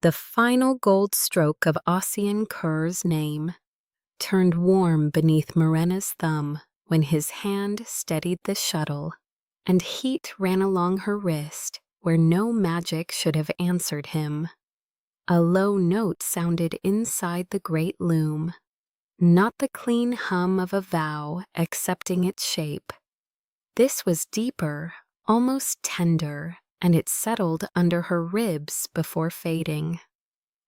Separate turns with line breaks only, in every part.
The final gold stroke of Ossian Kerr's name turned warm beneath Marenna's thumb when his hand steadied the shuttle, and heat ran along her wrist where no magic should have answered him. A low note sounded inside the great loom, not the clean hum of a vow accepting its shape. This was deeper, almost tender, and it settled under her ribs before fading.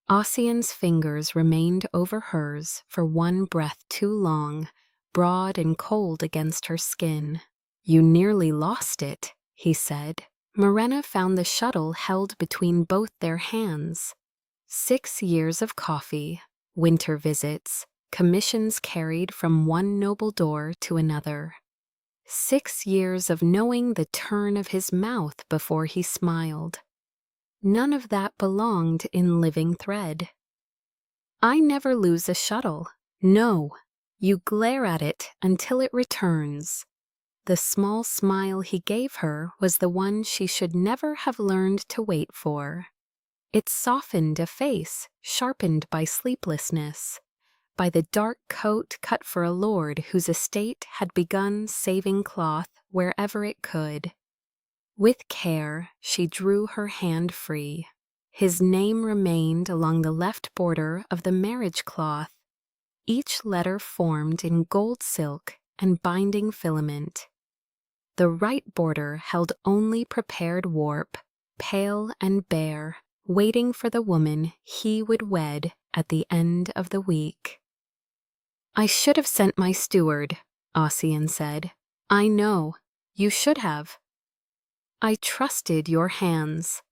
Ossian's fingers remained over hers for one breath too long, broad and cold against her skin. "You nearly lost it," he said. Marenna found the shuttle held between both their hands. 6 years of coffee, winter visits, commissions carried from one noble door to another. 6 years of knowing the turn of his mouth before he smiled. None of that belonged in living thread. "I never lose a shuttle. No, you glare at it until it returns." The small smile he gave her was the one she should never have learned to wait for. It softened a face sharpened by sleeplessness, by the dark coat cut for a lord whose estate had begun saving cloth wherever it could. With care, she drew her hand free. His name remained along the left border of the marriage cloth, each letter formed in gold silk and binding filament. The right border held only prepared warp, pale and bare, waiting for the woman he would wed at the end of the week. "I should have sent my steward," Ossian said. "I know. You should have." "I trusted your hands."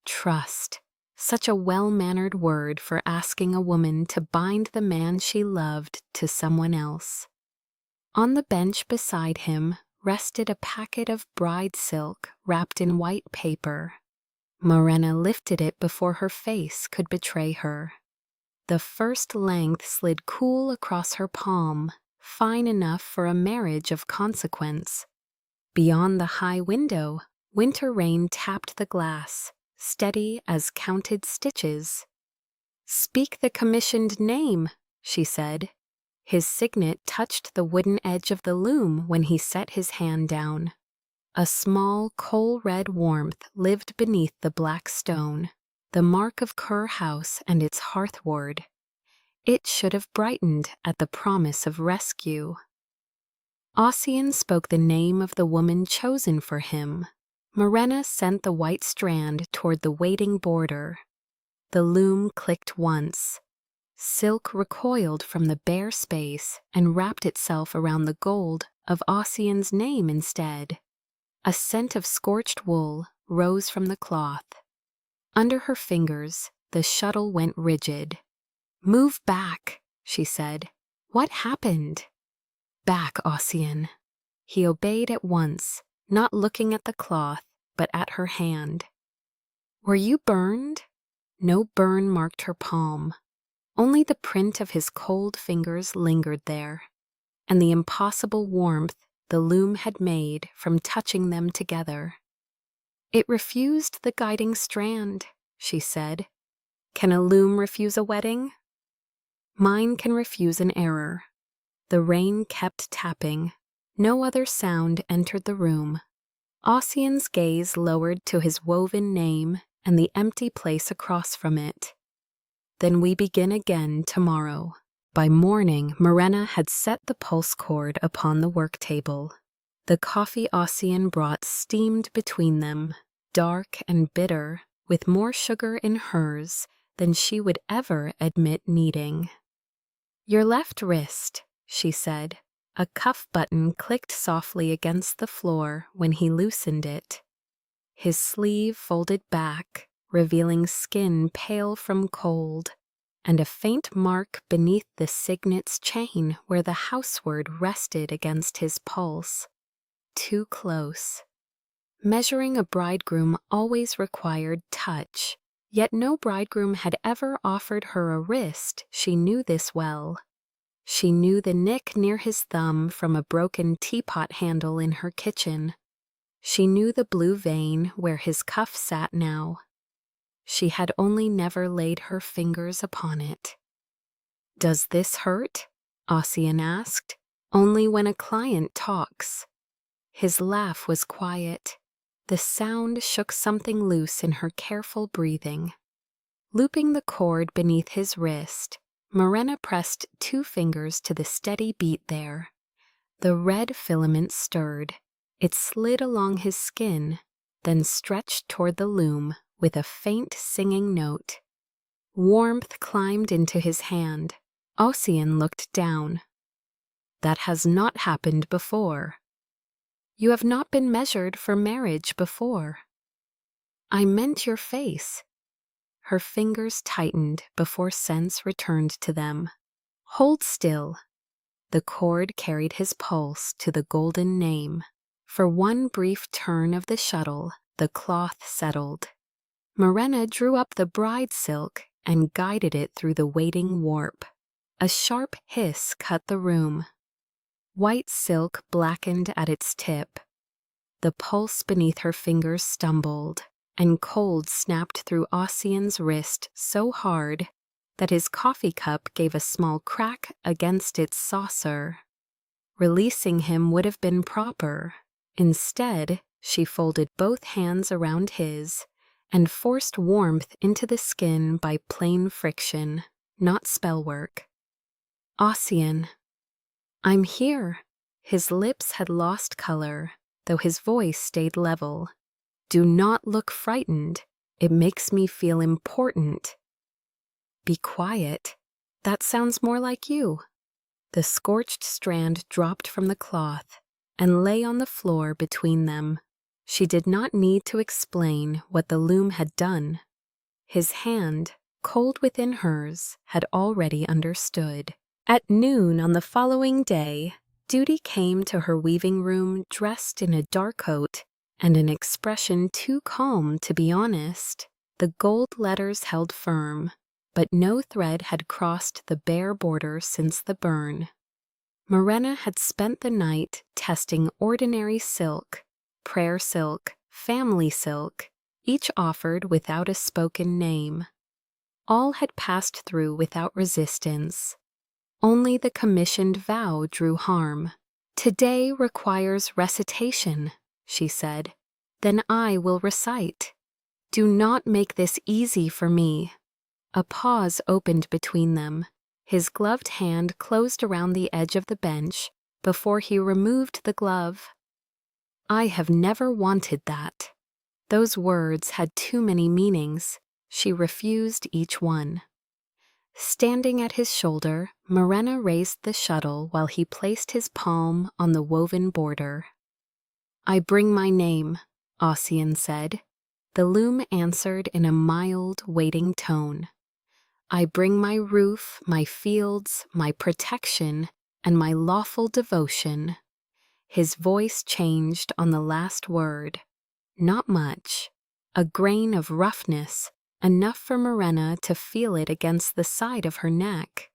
Trust. Such a well-mannered word for asking a woman to bind the man she loved to someone else. On the bench beside him rested a packet of bride silk wrapped in white paper. Marenna lifted it before her face could betray her. The first length slid cool across her palm, fine enough for a marriage of consequence. Beyond the high window, winter rain tapped the glass, steady as counted stitches. "Speak the commissioned name," she said. His signet touched the wooden edge of the loom when he set his hand down. A small coal-red warmth lived beneath the black stone, the mark of Kerr House and its hearthward. It should have brightened at the promise of rescue. Ossian spoke the name of the woman chosen for him. Marenna sent the white strand toward the waiting border. The loom clicked once. Silk recoiled from the bare space and wrapped itself around the gold of Ossian's name instead. A scent of scorched wool rose from the cloth. Under her fingers, the shuttle went rigid. "Move back," she said. "What happened?" "Back, Ossian." He obeyed at once, not looking at the cloth, but at her hand. "Were you burned?" No burn marked her palm. Only the print of his cold fingers lingered there, and the impossible warmth the loom had made from touching them together. "It refused the guiding strand," she said. "Can a loom refuse a wedding?" "Mine can refuse an error." The rain kept tapping. No other sound entered the room. Ossian's gaze lowered to his woven name and the empty place across from it. "Then we begin again tomorrow." By morning, Marenna had set the pulse cord upon the work table. The coffee Ossian brought steamed between them, dark and bitter, with more sugar in hers than she would ever admit needing. "Your left wrist," she said. A cuff button clicked softly against the floor when he loosened it. His sleeve folded back, revealing skin pale from cold, and a faint mark beneath the signet's chain where the houseword rested against his pulse. Too close. Measuring a bridegroom always required touch, yet no bridegroom had ever offered her a wrist. She knew this well. She knew the nick near his thumb from a broken teapot handle in her kitchen. She knew the blue vein where his cuff sat now. She had only never laid her fingers upon it. "Does this hurt?" Ossian asked. "Only when a client talks." His laugh was quiet. The sound shook something loose in her careful breathing. Looping the cord beneath his wrist, Marenna pressed 2 fingers to the steady beat there. The red filament stirred. It slid along his skin, then stretched toward the loom with a faint singing note. Warmth climbed into his hand. Ossian looked down. "That has not happened before." "You have not been measured for marriage before." "I meant your face." Her fingers tightened before sense returned to them. "Hold still." The cord carried his pulse to the golden name. For one brief turn of the shuttle, the cloth settled. Marenna drew up the bride silk and guided it through the waiting warp. A sharp hiss cut the room. White silk blackened at its tip. The pulse beneath her fingers stumbled, and cold snapped through Ossian's wrist so hard that his coffee cup gave a small crack against its saucer. Releasing him would have been proper. Instead, she folded both hands around his and forced warmth into the skin by plain friction, not spellwork. "Ossian." "I'm here." His lips had lost color, though his voice stayed level. "Do not look frightened. It makes me feel important." "Be quiet. That sounds more like you." The scorched strand dropped from the cloth and lay on the floor between them. She did not need to explain what the loom had done. His hand, cold within hers, had already understood. At noon on the following day, Duty came to her weaving room dressed in a dark coat and an expression too calm to be honest. The gold letters held firm, but no thread had crossed the bare border since the burn. Marenna had spent the night testing ordinary silk, prayer silk, family silk, each offered without a spoken name. All had passed through without resistance. Only the commissioned vow drew harm. "Today requires recitation," she said. "Then I will recite. Do not make this easy for me." A pause opened between them. His gloved hand closed around the edge of the bench before he removed the glove. "I have never wanted that." Those words had too many meanings. She refused each one. Standing at his shoulder, Marenna raised the shuttle while he placed his palm on the woven border. "I bring my name," Ossian said. The loom answered in a mild, waiting tone. "I bring my roof, my fields, my protection, and my lawful devotion." His voice changed on the last word. Not much. A grain of roughness, enough for Marenna to feel it against the side of her neck.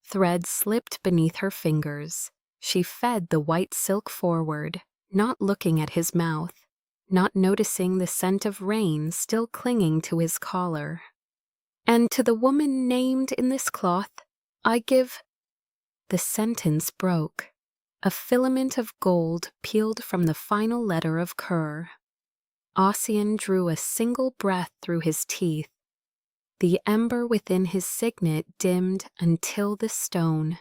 Thread slipped beneath her fingers. She fed the white silk forward, not looking at his mouth, not noticing the scent of rain still clinging to his collar. "And to the woman named in this cloth, I give—" The sentence broke. A filament of gold peeled from the final letter of Kerr. Ossian drew a single breath through his teeth. The ember within his signet dimmed until the stone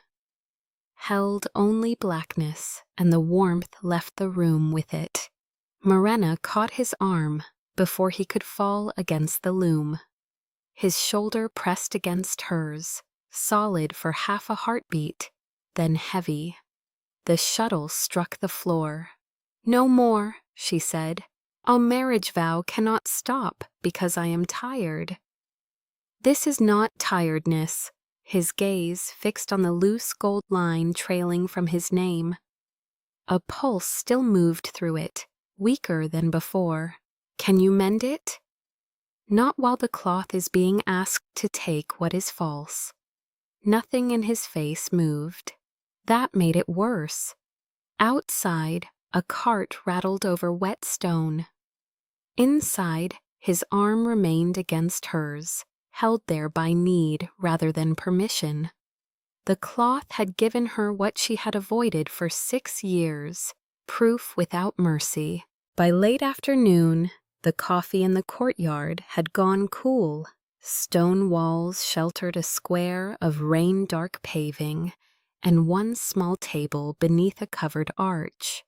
held only blackness, and the warmth left the room with it. Marenna caught his arm before he could fall against the loom. His shoulder pressed against hers, solid for half a heartbeat, then heavy. The shuttle struck the floor. "No more," she said. "Our marriage vow cannot stop because I am tired." "This is not tiredness," his gaze fixed on the loose gold line trailing from his name. A pulse still moved through it, weaker than before. "Can you mend it?" "Not while the cloth is being asked to take what is false." Nothing in his face moved. That made it worse. Outside, a cart rattled over wet stone. Inside, His arm remained against hers, held there by need rather than permission. The cloth had given her what she had avoided for 6 years, proof without mercy. By late afternoon, the coffee in the courtyard had gone cool. Stone walls sheltered a square of rain-dark paving, and one small table beneath a covered arch.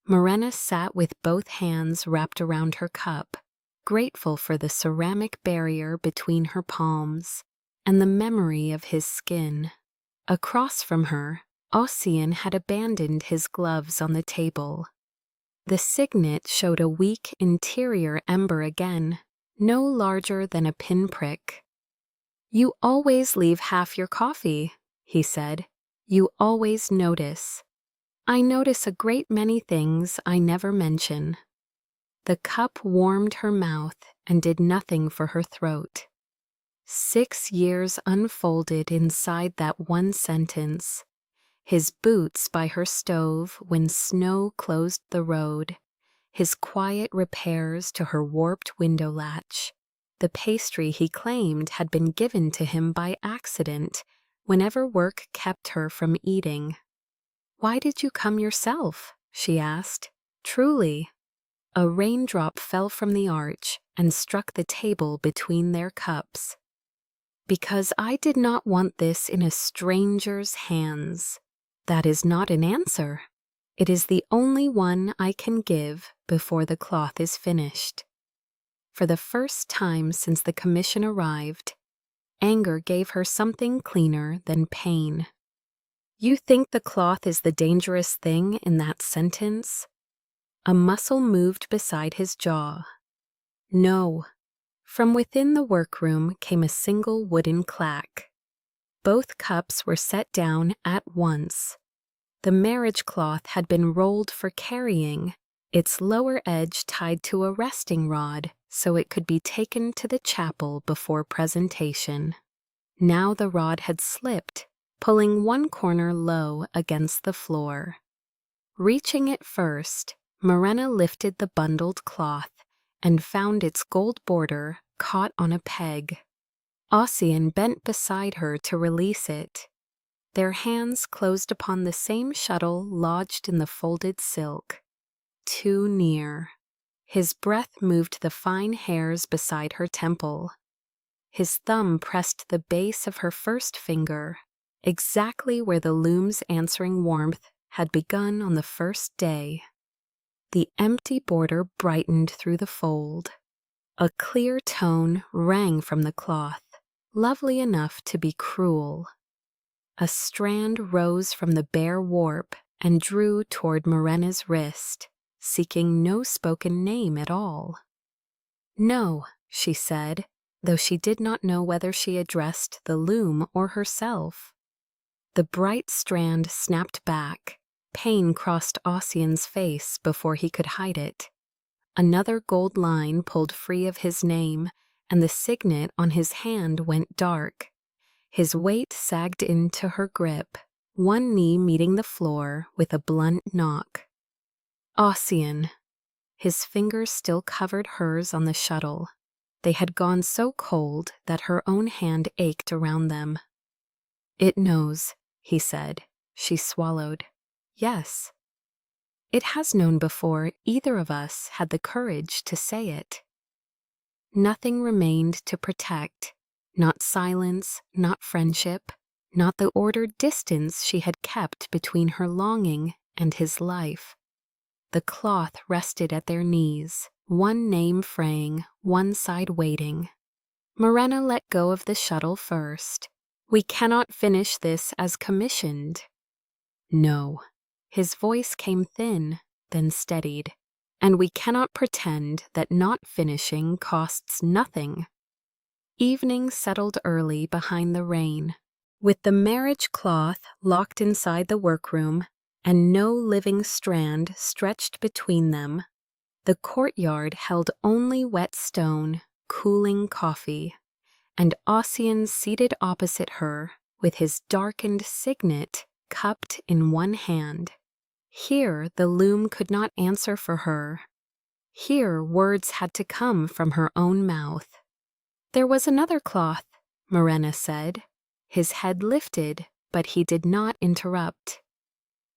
Marenna sat with both hands wrapped around her cup, grateful for the ceramic barrier between her palms and the memory of his skin. Across from her, Ossian had abandoned his gloves on the table. The signet showed a weak interior ember again, no larger than a pinprick. "You always leave half your coffee," he said. "You always notice." "I notice a great many things I never mention." The cup warmed her mouth and did nothing for her throat. 6 years unfolded inside that one sentence. His boots by her stove when snow closed the road, his quiet repairs to her warped window latch, the pastry he claimed had been given to him by accident whenever work kept her from eating. "Why did you come yourself?" she asked. "Truly." A raindrop fell from the arch and struck the table between their cups. "Because I did not want this in a stranger's hands." "That is not an answer. It is the only one I can give before the cloth is finished." For the first time since the commission arrived, anger gave her something cleaner than pain. "You think the cloth is the dangerous thing in that sentence?" A muscle moved beside his jaw. "No." From within the workroom came a single wooden clack. Both cups were set down at once. The marriage cloth had been rolled for carrying, its lower edge tied to a resting rod so it could be taken to the chapel before presentation. Now the rod had slipped, pulling one corner low against the floor. Reaching it first, Marenna lifted the bundled cloth and found its gold border caught on a peg. Ossian bent beside her to release it. Their hands closed upon the same shuttle lodged in the folded silk. Too near. His breath moved the fine hairs beside her temple. His thumb pressed the base of her first finger, exactly where the loom's answering warmth had begun on the first day. The empty border brightened through the fold. A clear tone rang from the cloth, lovely enough to be cruel. A strand rose from the bare warp and drew toward Marenna's wrist, seeking no spoken name at all. "No," she said, though she did not know whether she addressed the loom or herself. The bright strand snapped back. Pain crossed Ossian's face before he could hide it. Another gold line pulled free of his name, and the signet on his hand went dark. His weight sagged into her grip, one knee meeting the floor with a blunt knock. "Ossian." His fingers still covered hers on the shuttle. They had gone so cold that her own hand ached around them. "It knows," he said. She swallowed. "Yes." "It has known before either of us had the courage to say it." Nothing remained to protect, not silence, not friendship, not the ordered distance she had kept between her longing and his life. The cloth rested at their knees, one name fraying, one side waiting. Marenna let go of the shuttle first. "We cannot finish this as commissioned." "No." His voice came thin, then steadied. "And we cannot pretend that not finishing costs nothing." Evening settled early behind the rain. With the marriage cloth locked inside the workroom and no living strand stretched between them, the courtyard held only wet stone, cooling coffee, and Ossian seated opposite her with his darkened signet cupped in one hand. Here the loom could not answer for her. Here words had to come from her own mouth. "There was another cloth," Marenna said. His head lifted, but he did not interrupt.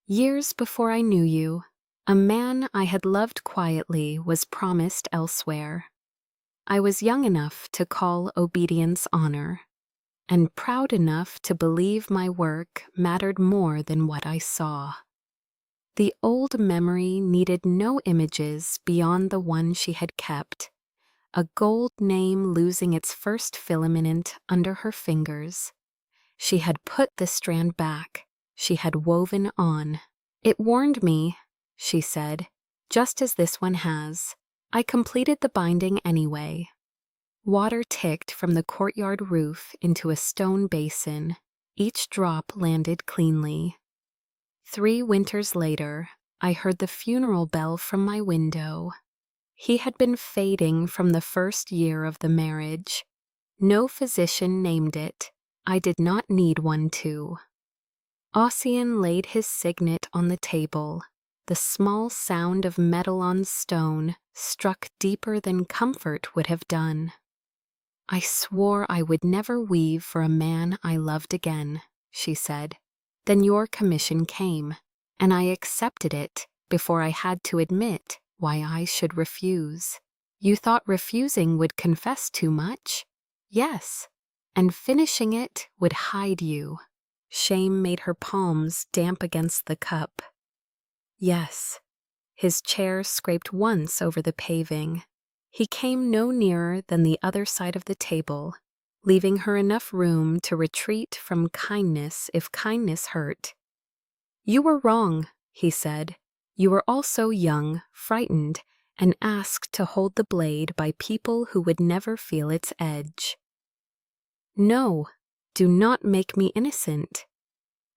"Years before I knew you, a man I had loved quietly was promised elsewhere. I was young enough to call obedience honor, and proud enough to believe my work mattered more than what I saw." The old memory needed no images beyond the one she had kept, a gold name losing its first filament under her fingers. She had put the strand back. She had woven on. "It warned me," she said, "just as this one has. I completed the binding anyway." Water ticked from the courtyard roof into a stone basin. Each drop landed cleanly. 3 winters later, I heard the funeral bell from my window. He had been fading from the first year of the marriage. No physician named it. I did not need one to. Ossian laid his signet on the table. The small sound of metal on stone struck deeper than comfort would have done. "I swore I would never weave for a man I loved again," she said. "Then your commission came, and I accepted it before I had to admit why I should refuse. You thought refusing would confess too much? Yes, and finishing it would hide you." Shame made her palms damp against the cup. "Yes." His chair scraped once over the paving. He came no nearer than the other side of the table, leaving her enough room to retreat from kindness if kindness hurt. "You were wrong," he said. "You were also young, frightened, and asked to hold the blade by people who would never feel its edge." "No, do not make me innocent."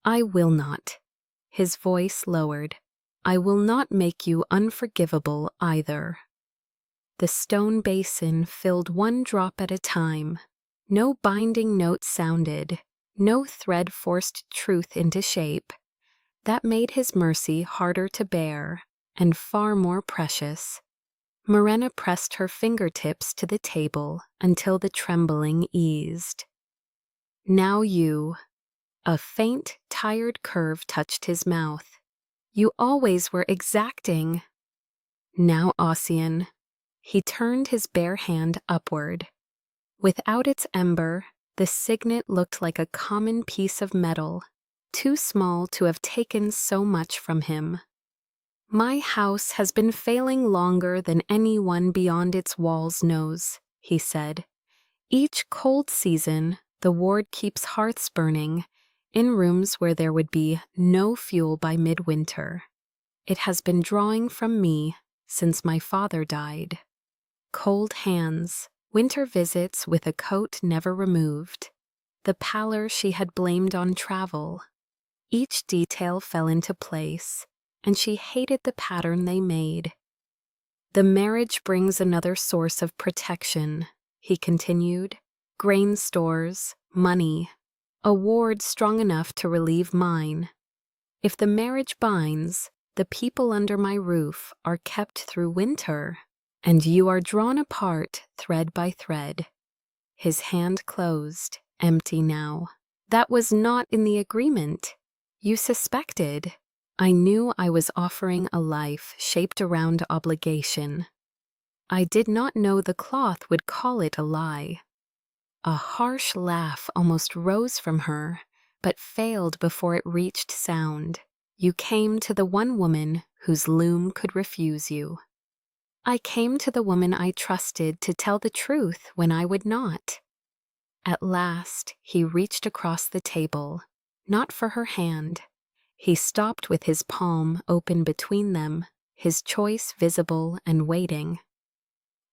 "I will not." His voice lowered. "I will not make you unforgivable either." The stone basin filled one drop at a time. No binding note sounded. No thread forced truth into shape. That made his mercy harder to bear, and far more precious. Marenna pressed her fingertips to the table until the trembling eased. "Now you." A faint, tired curve touched his mouth. "You always were exacting." "Now, Ossian." He turned his bare hand upward. Without its ember, the signet looked like a common piece of metal, too small to have taken so much from him. "My house has been failing longer than anyone beyond its walls knows," he said. "Each cold season, the ward keeps hearths burning, in rooms where there would be no fuel by midwinter. It has been drawing from me since my father died." Cold hands, winter visits with a coat never removed, the pallor she had blamed on travel. Each detail fell into place, and she hated the pattern they made. "The marriage brings another source of protection," he continued. "Grain stores, money, a ward strong enough to relieve mine. If the marriage binds, the people under my roof are kept through winter, and you are drawn apart thread by thread." His hand closed, empty now. "That was not in the agreement. You suspected. I knew I was offering a life shaped around obligation. I did not know the cloth would call it a lie." A harsh laugh almost rose from her, but failed before it reached sound. "You came to the one woman whose loom could refuse you." "I came to the woman I trusted to tell the truth when I would not." At last, he reached across the table, not for her hand. He stopped with his palm open between them, his choice visible and waiting.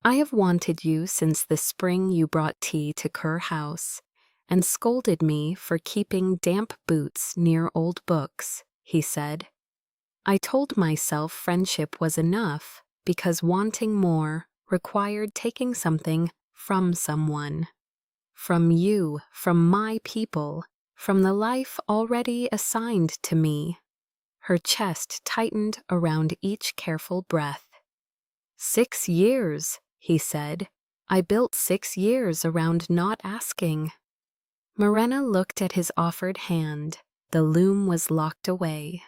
"I have wanted you since the spring you brought tea to Kerr House, and scolded me for keeping damp boots near old books," he said. "I told myself friendship was enough, because wanting more required taking something from someone. From you, from my people, from the life already assigned to me." Her chest tightened around each careful breath. 6 years, he said. I built 6 years around not asking. Marenna looked at his offered hand. The loom was locked away.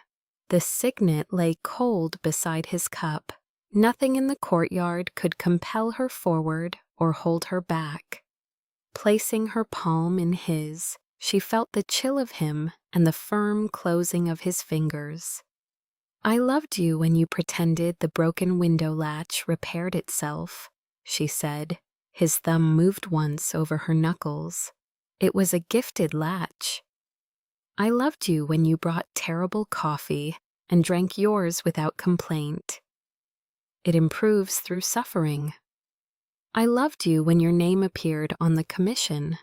The signet lay cold beside his cup. Nothing in the courtyard could compel her forward or hold her back. Placing her palm in his, she felt the chill of him and the firm closing of his fingers. I loved you when you pretended the broken window latch repaired itself, she said. His thumb moved once over her knuckles. It was a gifted latch. I loved you when you brought terrible coffee and drank yours without complaint. It improves through suffering. I loved you when your name appeared on the commission.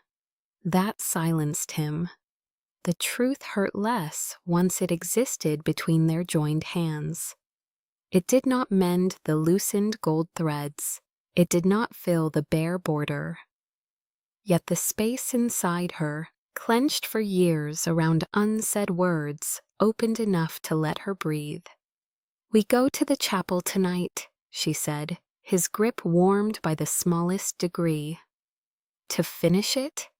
That silenced him. The truth hurt less once it existed between their joined hands. It did not mend the loosened gold threads. It did not fill the bare border. Yet the space inside her, clenched for years around unsaid words, opened enough to let her breathe. We go to the chapel tonight, she said, his grip warmed by the smallest degree. To finish it?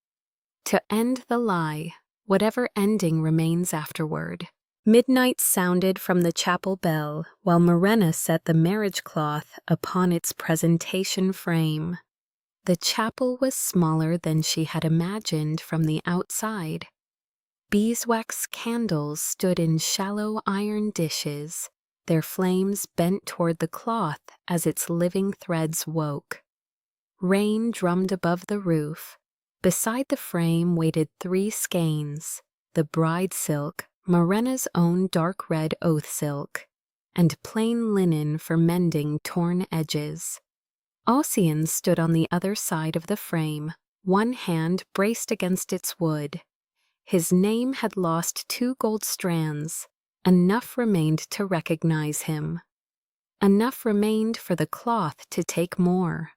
To end the lie, whatever ending remains afterward. Midnight sounded from the chapel bell while Marenna set the marriage cloth upon its presentation frame. The chapel was smaller than she had imagined from the outside. Beeswax candles stood in shallow iron dishes, their flames bent toward the cloth as its living threads woke. Rain drummed above the roof. Beside the frame waited 3 skeins, the bride silk, Marenna's own dark red oath silk, and plain linen for mending torn edges. Ossian stood on the other side of the frame, one hand braced against its wood. His name had lost 2 gold strands. Enough remained to recognize him. Enough remained for the cloth to take more.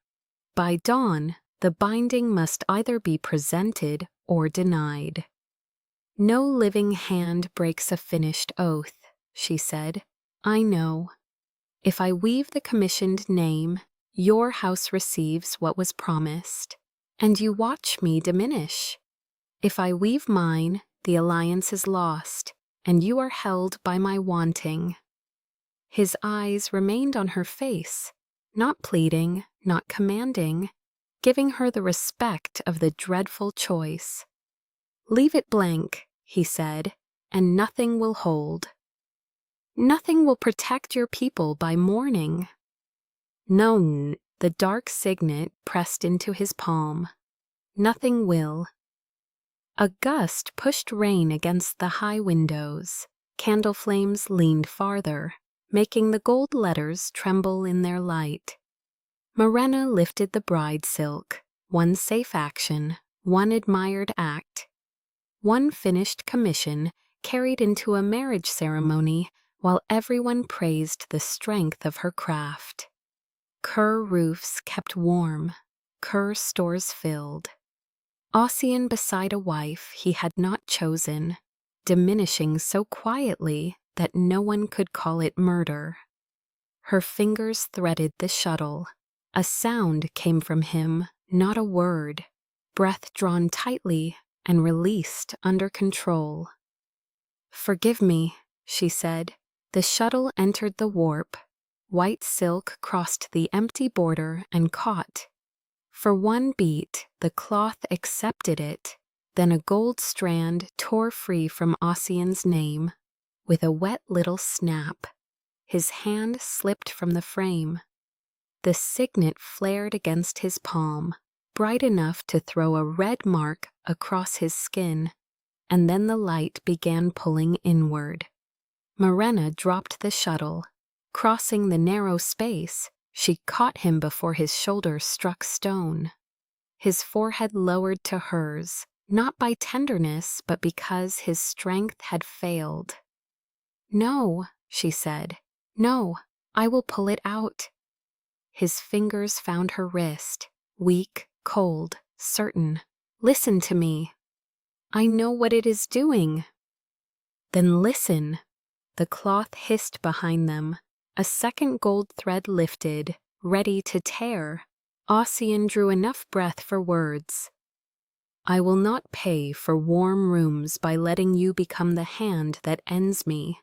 By dawn, the binding must either be presented or denied. No living hand breaks a finished oath, she said. I know. If I weave the commissioned name, your house receives what was promised, and you watch me diminish. If I weave mine, the alliance is lost, and you are held by my wanting. His eyes remained on her face, not pleading, not commanding, giving her the respect of the dreadful choice. Leave it blank, he said, and nothing will hold. Nothing will protect your people by mourning. No, the dark signet pressed into his palm. Nothing will. A gust pushed rain against the high windows. Candle flames leaned farther, making the gold letters tremble in their light. Marenna lifted the bride silk, one safe action, one admired act. One finished commission carried into a marriage ceremony while everyone praised the strength of her craft. Kerr roofs kept warm, Kerr stores filled. Ossian beside a wife he had not chosen, diminishing so quietly that no one could call it murder. Her fingers threaded the shuttle. A sound came from him, not a word, breath drawn tightly and released under control. Forgive me, she said. The shuttle entered the warp. White silk crossed the empty border and caught. For one beat, the cloth accepted it, then a gold strand tore free from Ossian's name. With a wet little snap, his hand slipped from the frame. The signet flared against his palm, bright enough to throw a red mark across his skin, and then the light began pulling inward. Marenna dropped the shuttle. Crossing the narrow space, she caught him before his shoulder struck stone. His forehead lowered to hers, not by tenderness, but because his strength had failed. No, she said. No, I will pull it out. His fingers found her wrist, weak, cold, certain. Listen to me. I know what it is doing. Then listen. The cloth hissed behind them. A second gold thread lifted, ready to tear. Ossian drew enough breath for words. I will not pay for warm rooms by letting you become the hand that ends me.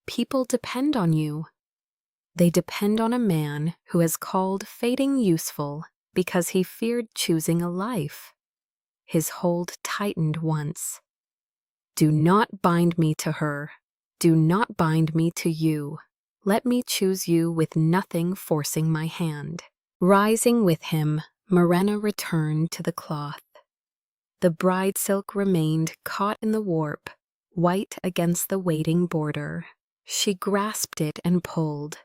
People depend on you. They depend on a man who has called fating useful because he feared choosing a life. His hold tightened once. Do not bind me to her. Do not bind me to you. Let me choose you with nothing forcing my hand. Rising with him, Marenna returned to the cloth. The bride silk remained caught in the warp, white against the waiting border. She grasped it and pulled.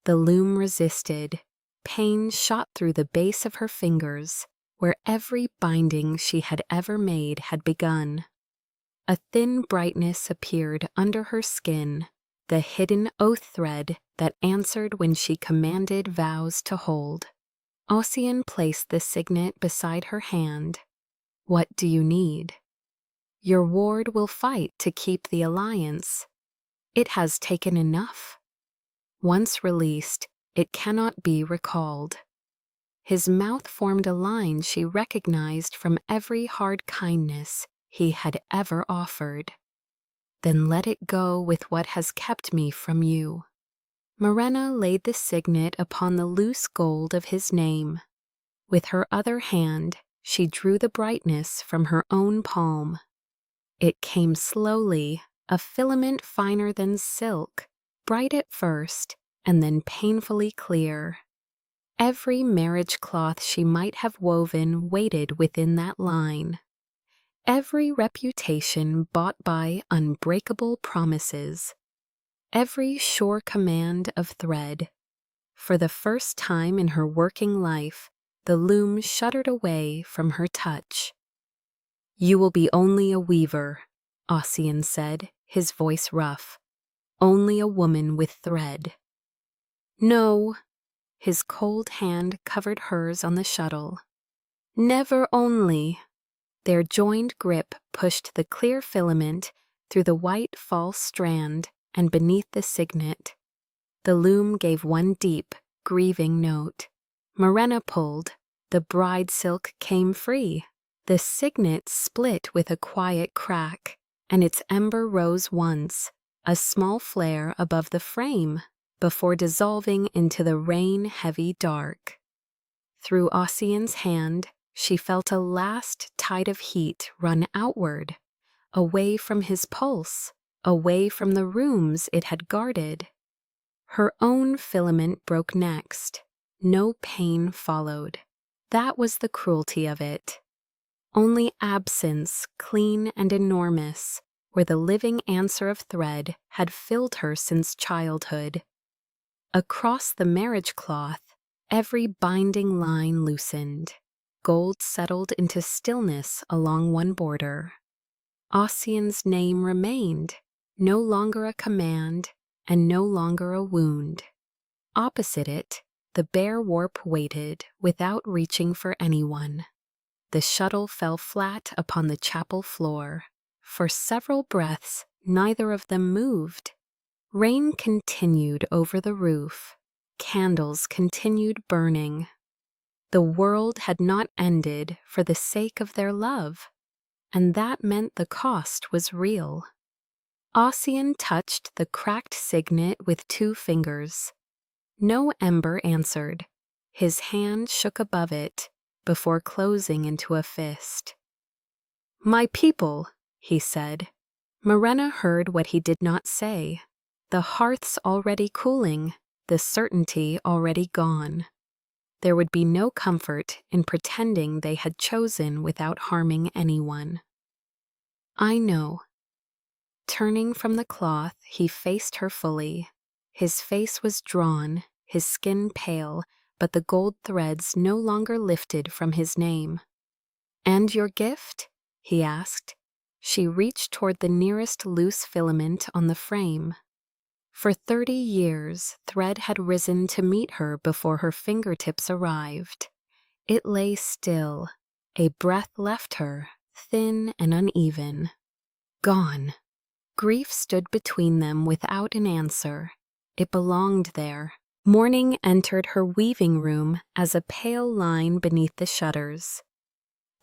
The loom resisted. Pain shot through the base of her fingers, where every binding she had ever made had begun. A thin brightness appeared under her skin, the hidden oath thread that answered when she commanded vows to hold. Ossian placed the signet beside her hand. What do you need? Your ward will fight to keep the alliance. It has taken enough. Once released, it cannot be recalled. His mouth formed a line she recognized from every hard kindness he had ever offered. Then let it go with what has kept me from you. Marenna laid the signet upon the loose gold of his name. With her other hand, she drew the brightness from her own palm. It came slowly, a filament finer than silk, bright at first, and then painfully clear. Every marriage cloth she might have woven waited within that line. Every reputation bought by unbreakable promises. Every sure command of thread. For the first time in her working life, the loom shuddered away from her touch. You will be only a weaver, Ossian said, his voice rough. Only a woman with thread. No, his cold hand covered hers on the shuttle. Never only. Their joined grip pushed the clear filament through the white false strand and beneath the signet. The loom gave one deep, grieving note. Marenna pulled. The bride silk came free. The signet split with a quiet crack, and its ember rose once, a small flare above the frame, before dissolving into the rain-heavy dark. Through Ossian's hand, she felt a last tide of heat run outward, away from his pulse, away from the rooms it had guarded. Her own filament broke next. No pain followed. That was the cruelty of it. Only absence, clean and enormous, where the living answer of thread had filled her since childhood. Across the marriage cloth, every binding line loosened. Gold settled into stillness along one border. Ossian's name remained, no longer a command and no longer a wound. Opposite it, the bare warp waited without reaching for anyone. The shuttle fell flat upon the chapel floor. For several breaths, neither of them moved. Rain continued over the roof. Candles continued burning. The world had not ended for the sake of their love, and that meant the cost was real. Ossian touched the cracked signet with 2 fingers. No ember answered. His hand shook above it before closing into a fist. My people, he said. Marenna heard what he did not say. The hearths already cooling, the certainty already gone. There would be no comfort in pretending they had chosen without harming anyone. I know. Turning from the cloth, he faced her fully. His face was drawn, his skin pale, but the gold threads no longer lifted from his name. And your gift? He asked. She reached toward the nearest loose filament on the frame. For 30 years, thread had risen to meet her before her fingertips arrived. It lay still. A breath left her, thin and uneven. Gone. Grief stood between them without an answer. It belonged there, Morning entered her weaving room as a pale line beneath the shutters.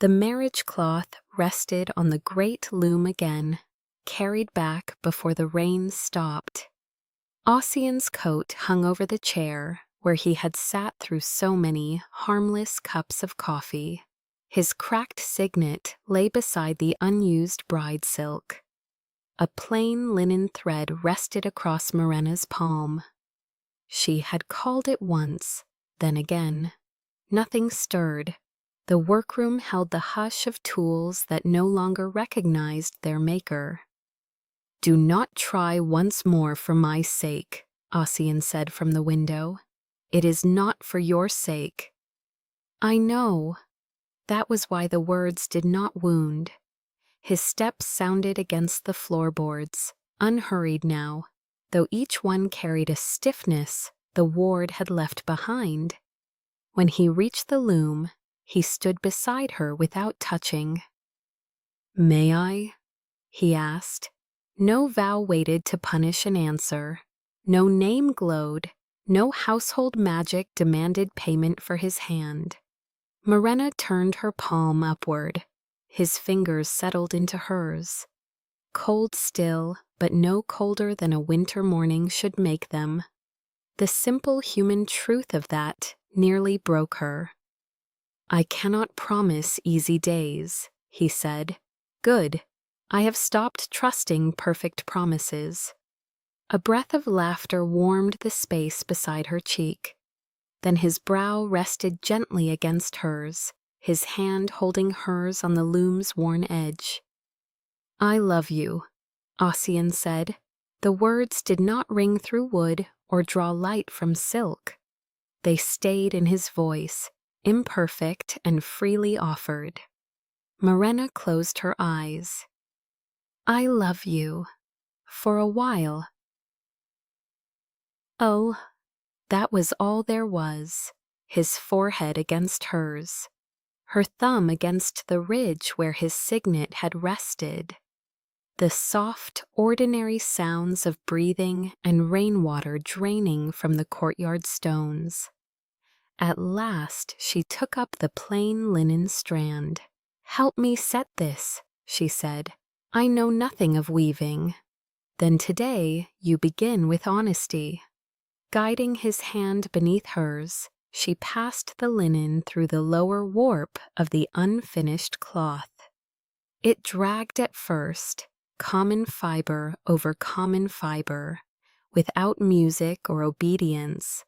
The marriage cloth rested on the great loom again, carried back before the rain stopped. Ossian's coat hung over the chair where he had sat through so many harmless cups of coffee. His cracked signet lay beside the unused bride silk. A plain linen thread rested across Marenna's palm. She had called it once, then again. Nothing stirred. The workroom held the hush of tools that no longer recognized their maker. "Do not try once more for my sake," Ossian said from the window. "It is not for your sake." "I know." That was why the words did not wound. His steps sounded against the floorboards, unhurried now, though each one carried a stiffness the ward had left behind. When he reached the loom, he stood beside her without touching. "May I?" he asked. No vow waited to punish an answer. No name glowed. No household magic demanded payment for his hand. Marenna turned her palm upward. His fingers settled into hers. Cold still, but no colder than a winter morning should make them. The simple human truth of that nearly broke her. "I cannot promise easy days," he said. "Good. I have stopped trusting perfect promises." A breath of laughter warmed the space beside her cheek. Then his brow rested gently against hers, his hand holding hers on the loom's worn edge. "I love you," Ossian said. The words did not ring through wood or draw light from silk. They stayed in his voice, imperfect and freely offered. Marenna closed her eyes. "I love you. For a while." Oh, that was all there was, his forehead against hers, her thumb against the ridge where his signet had rested. The soft, ordinary sounds of breathing and rainwater draining from the courtyard stones. At last she took up the plain linen strand. "Help me set this," she said. "I know nothing of weaving." "Then today you begin with honesty." Guiding his hand beneath hers, she passed the linen through the lower warp of the unfinished cloth. It dragged at first, common fiber over common fiber, without music or obedience.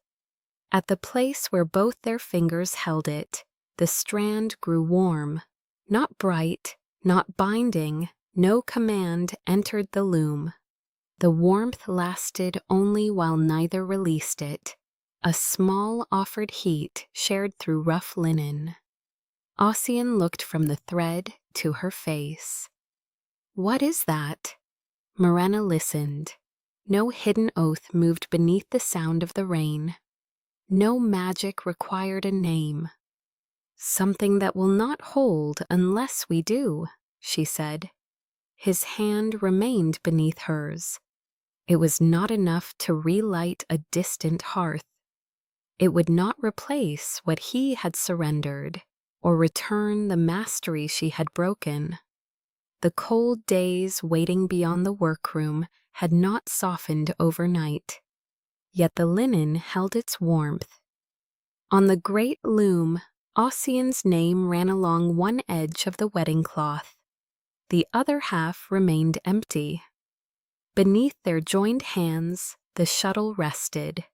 At the place where both their fingers held it, the strand grew warm, not bright, not binding, no command entered the loom. The warmth lasted only while neither released it, a small offered heat shared through rough linen. Ossian looked from the thread to her face. "What is that?" Marenna listened. No hidden oath moved beneath the sound of the rain. No magic required a name. "Something that will not hold unless we do," she said. His hand remained beneath hers. It was not enough to relight a distant hearth. It would not replace what he had surrendered, or return the mastery she had broken. The cold days waiting beyond the workroom had not softened overnight, yet the linen held its warmth. On the great loom, Ossian's name ran along one edge of the wedding cloth. The other half remained empty. Beneath their joined hands, the shuttle rested,